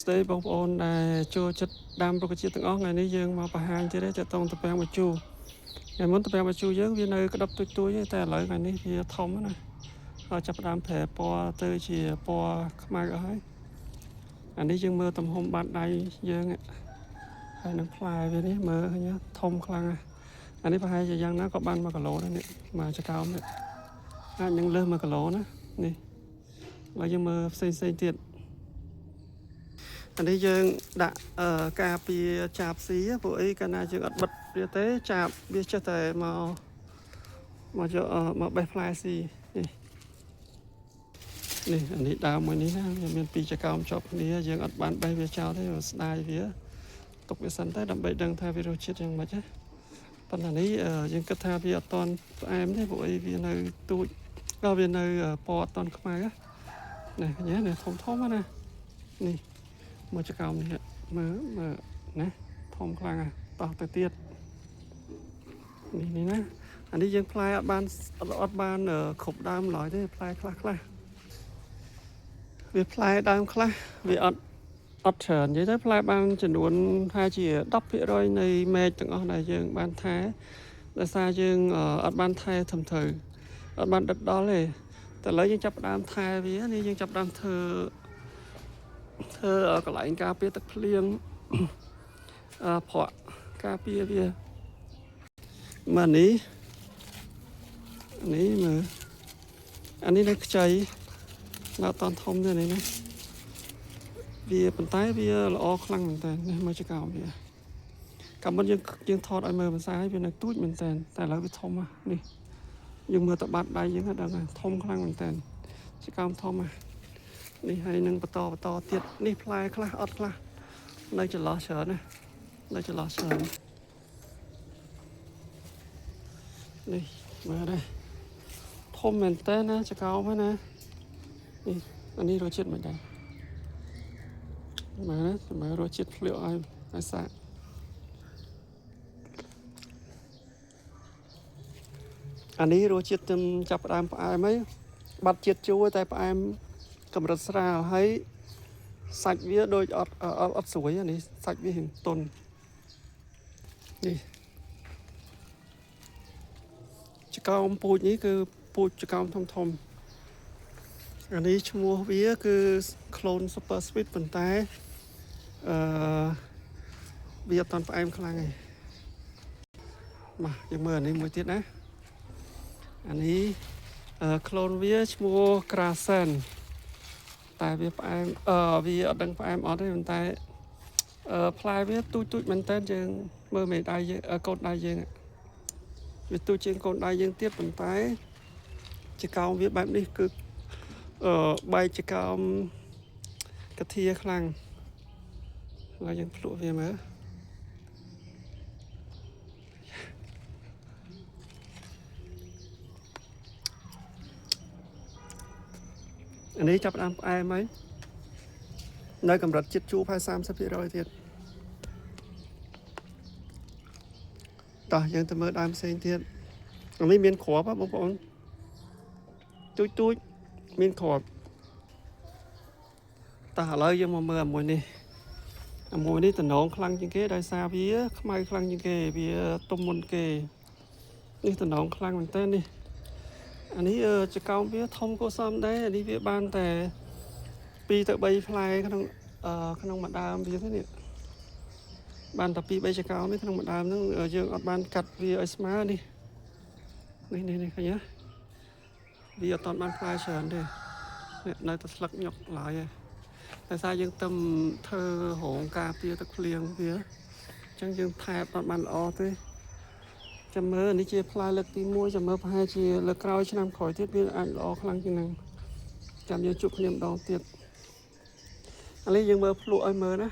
ស្ដីបងប្អូនដែលចូលចិត្តដាំរុក្ខជាតិទាំងអស់ថ្ងៃនេះយើងមកបង្ហាញទៀតទេតងតំពាំងបញ្ជូថ្ងៃមុនតំពាំងបញ្ជូយើងវានៅក្តាប់ទួយៗតែឥឡូវថ្ងៃនេះវាធំណាហើយចាប់ផ្ដើមប្រែពណ៌ទៅជាពណ៌ខ្មៅអស់ហើយអានេះយើងមើលទំហំបាតដៃយើងហើយនឹងផ្លែវានេះមើលឃើញធំខ្លាំងណាស់អានេះប្រហែលជាយ៉ាងណាក៏បាន1គីឡូដែរនេះមកចកោមនេះអាចនឹងលើស1គីឡូណានេះហើយយើងមើលផ្សេងទៀតអានេះយើងដាក់ការពារចាបស៊ីព្រោះអីកាលណាយើងអត់បិទវាទេចាបវាចេះតែមកយកមកបេះផ្លែស៊ីនេះអានេះដើមមួយនេះណាវាមាន2ចកោមជាប់គ្នាយើងអត់បានបេះវាចោលទេស្ដាយវាទុកវាសិនទៅដើម្បីដឹងថាវារសជាតិយ៉ាងម៉េចណាប៉ុន្តែនេះយើងគិតថាវាអត់តន់ផ្អែមទេព្រោះអីវានៅទូចក៏វានៅពណ៌អត់តន់ខ្មៅណានេះឃើញទេធំណានេះមួយចកោមនេះមើលណាធំខ្លាំងណាស់តោះទៅទៀតនេះណាអានេះយើងផ្លែអត់បានគ្រប់ដើមឡើយទេផ្លែខ្លះវាផ្លែដើមខ្លះវាអត់ច្រើននិយាយទៅផ្លែបានចំនួនថាជា 10% នៃមែកទាំងអស់ដែលយើងបានថែដោយសារយើងអត់បានថែធំត្រូវអត់បានដិតដល់ទេតែឥឡូវយើងចាប់ផ្ដើមថែវានេះយើងចាប់ផ្ដើមធ្វើកន្លែងការពារទឹកភ្លៀងប្រក់ការពារវាមកនេះមើលអានេះនៅខ្ចីនៅតន់ធំទេនេះណាវាប៉ុន្តែវាល្អខ្លាំងមែនតើនេះមើលចកោមវាកាលមុនយើងថតឲ្យមើលភាសាឲ្យវានៅទូចមែនតើតែឥឡូវវាធំនេះយើងមើលទៅបាត់ដៃយើងដឹងថាធំខ្លាំងមែនតើចកោមធំនេះហើយនឹងបន្តទៀតនេះផ្លែខ្លះអត់ខ្លះនៅចន្លោះច្រើនណានៅចន្លោះច្រើននេះមើលđâyធំមែនតើណាចកោមហ្នឹងណានេះអានេះរសជាតិមិនដែរមើលរសជាតិភ្លៀកឲ្យសាកអានេះរសជាតិទៅចាប់ផ្ដើមផ្អែមហើយបាត់ជាតិជូរតែផ្អែមកម្រិតស្រាលហើយសាច់វាដូចអត់ស្រួយនេះសាច់វាហឹងទន់នេះចកោមពូជនេះគឺពូជចកោមធំអានេះឈ្មោះវាគឺ Clone Super Sweet ប៉ុន្តែវាអត់តាន់ផ្អែមខ្លាំងទេមកយើងមើលអានេះមួយទៀតណាអានេះClone វាឈ្មោះ Krasen តែវាផ្អែមវាអត់ដឹងផ្អែមអត់ទេប៉ុន្តែផ្លែវាទូចមែនតើយើងមើលមេដៃយើងកូនដៃយើងវាទូចជាងកូនដៃយើងទៀតប៉ុន្តែចកោមវាបែបនេះគឺបែកចកោមកាធាខ្លាំងហើយយើងភ្លក់វាមើលអានេះចាប់ដើមផ្អែមហើយនៅកម្រិតជាតិជូរប្រហែល 30% ទៀតតោះយើងទៅមើលដើមផ្សេងទៀតអានេះមានគ្រាប់បងប្អូនទូចមានគ្រាប់តោះឥឡូវយើងមកមើលអាមួយនេះតំណងខ្លាំងជាងគេដោយសារវាខ្មៅខ្លាំងជាងគេវាទុំមុនគេនេះតំណងខ្លាំងមែនតើនេះអានេះចកោមវាធំគួរសមដែរអានេះវាបានតែ2 ទៅ 3 ផ្លែក្នុងមួយដើមវាទេនេះបានតែ2 3ចកោមនេះក្នុងមួយដើមហ្នឹងយើងអត់បានកាត់វាឲ្យស្មើនេះឃើញទេវាអត់បានផ្លែច្រើនទេនៅតែស្លឹកញុកឡើយឯងតែសារយើងទៅធ្វើរោងការពារទឹកភ្លៀងវាអញ្ចឹងយើងថែបអត់បានល្អទេចាំមើលនេះជាផ្លែលើកទី1ចាំមើលប្រហែលជាលើកក្រោយឆ្នាំក្រោយទៀតវាអាចល្អខ្លាំងជាងហ្នឹងចាំយើងជួបគ្នាម្ដងទៀតឥឡូវយើងមើលភ្លក់ឲ្យមើលណា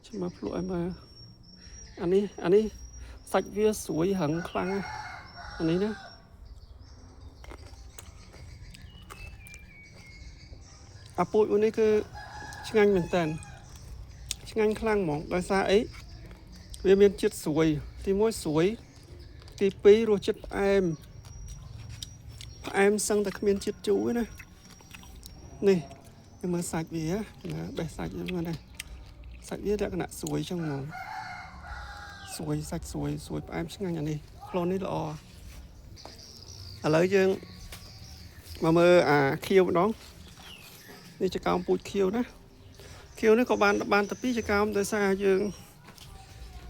ចាំមើលភ្លក់ឲ្យមើលអានេះសាច់វាស្រួយរឹងខ្លាំងអានេះណាអាពូជមួយនេះគឺឆ្ងាញ់មែនតើឆ្ងាញ់ខ្លាំងហ្មងដោយសារអីវាមានជាតិស្រួយទី1ស្រួយទី2រសជាតិផ្អែមសឹងតែគ្មានជាតិជូរទេណានេះ nhưng mà sạch vía để sạch như này sạch vía đã nạ suối trong mồm suối sạch suối em ngay nhà này clone đấy là à lấy dương mà mơ khiêu đó đi cho cao bụi khiêu nó có ban tập đi cho cao tới xa dương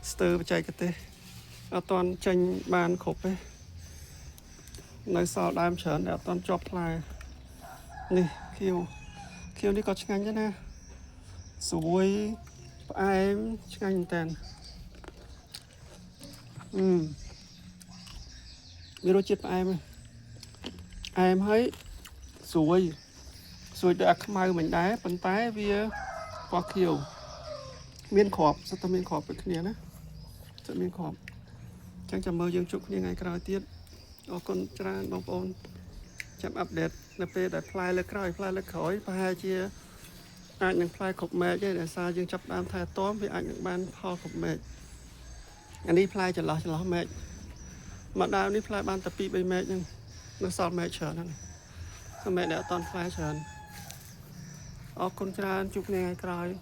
stir chạy cái tê ở toàn tranh ban khổ ấy nơi sau đam chớn để toàn chop lại nè khiêu đi có chừng anh chứ nè suối em chừng anh tèn biết đâu chết em thấy suối đã mai mình đá bắn tái vía qua khiêu miên khọp sao tao miên khọp cái này sẽ miên khọp chẳng chầm mơ dương chụp như ngày cày tiết ở con tra bóng ôn chậm update nè pe để fly lên cày fly lên khỏi và hai chia anh những fly khop mẹ chứ để sao dương chập đam thay tóm vì anh những ban pho khop mẹ anh đi fly cho nó mẹ mà đào đi fly ban tập pi bay mẹ nhưng nó sọt mẹ chờ nó mẹ đã toàn fly chờ ở con tra chụp ngày cày